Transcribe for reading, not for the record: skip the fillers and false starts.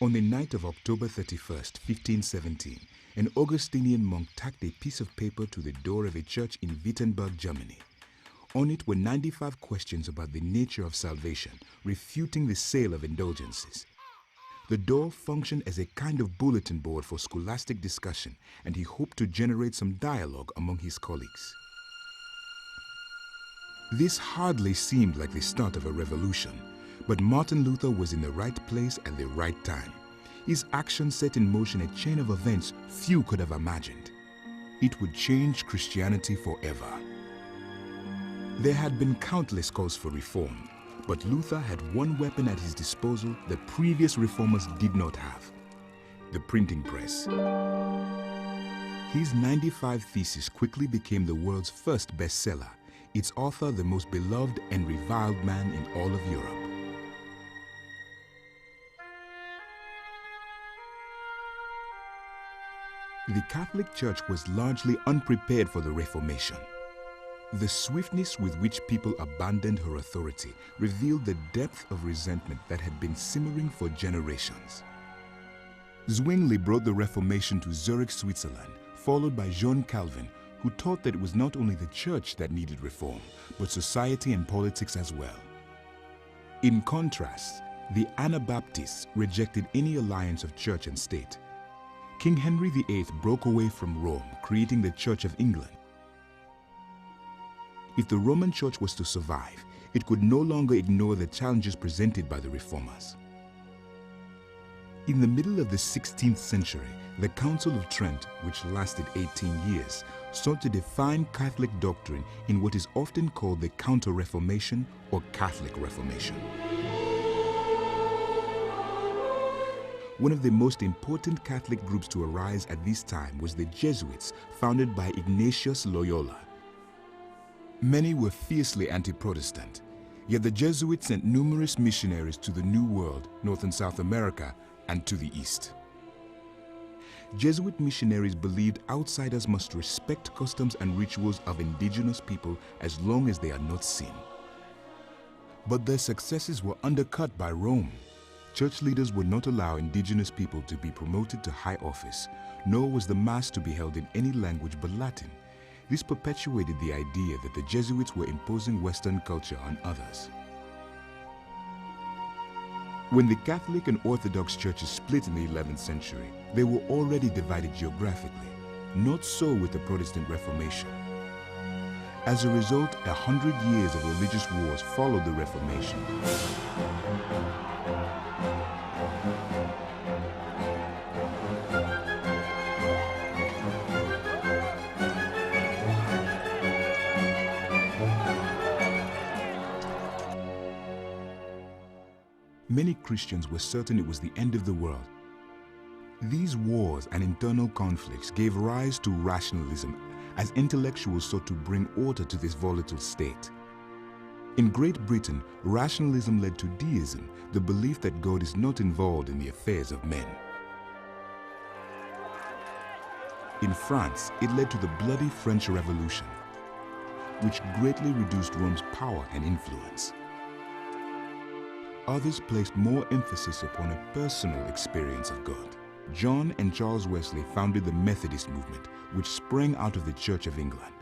On the night of October 31st, 1517, an Augustinian monk tacked a piece of paper to the door of a church in Wittenberg, Germany. On it were 95 questions about the nature of salvation, refuting the sale of indulgences. The door functioned as a kind of bulletin board for scholastic discussion, and he hoped to generate some dialogue among his colleagues. This hardly seemed like the start of a revolution, but Martin Luther was in the right place at the right time. His action set in motion a chain of events few could have imagined. It would change Christianity forever. There had been countless calls for reform, but Luther had one weapon at his disposal that previous reformers did not have: the printing press. His 95 Theses quickly became the world's first bestseller, its author the most beloved and reviled man in all of Europe. The Catholic Church was largely unprepared for the Reformation. The swiftness with which people abandoned her authority revealed the depth of resentment that had been simmering for generations. Zwingli brought the Reformation to Zurich, Switzerland, followed by John Calvin, who taught that it was not only the church that needed reform, but society and politics as well. In contrast, the Anabaptists rejected any alliance of church and state. King Henry VIII broke away from Rome, creating the Church of England. If the Roman Church was to survive, it could no longer ignore the challenges presented by the reformers. In the middle of the 16th century, the Council of Trent, which lasted 18 years, sought to define Catholic doctrine in what is often called the Counter-Reformation or Catholic Reformation. One of the most important Catholic groups to arise at this time was the Jesuits, founded by Ignatius Loyola. Many were fiercely anti-Protestant, yet the Jesuits sent numerous missionaries to the New World, North and South America, and to the East. Jesuit missionaries believed outsiders must respect customs and rituals of indigenous people as long as they are not sin. But their successes were undercut by Rome. Church leaders would not allow indigenous people to be promoted to high office, nor was the Mass to be held in any language but Latin. This perpetuated the idea that the Jesuits were imposing Western culture on others. When the Catholic and Orthodox churches split in the 11th century, they were already divided geographically. Not so with the Protestant Reformation. As a result, 100 years of religious wars followed the Reformation. Many Christians were certain it was the end of the world. These wars and internal conflicts gave rise to rationalism, as intellectuals sought to bring order to this volatile state. In Great Britain, rationalism led to deism, the belief that God is not involved in the affairs of men. In France, it led to the bloody French Revolution, which greatly reduced Rome's power and influence. Others placed more emphasis upon a personal experience of God. John and Charles Wesley founded the Methodist movement, which sprang out of the Church of England.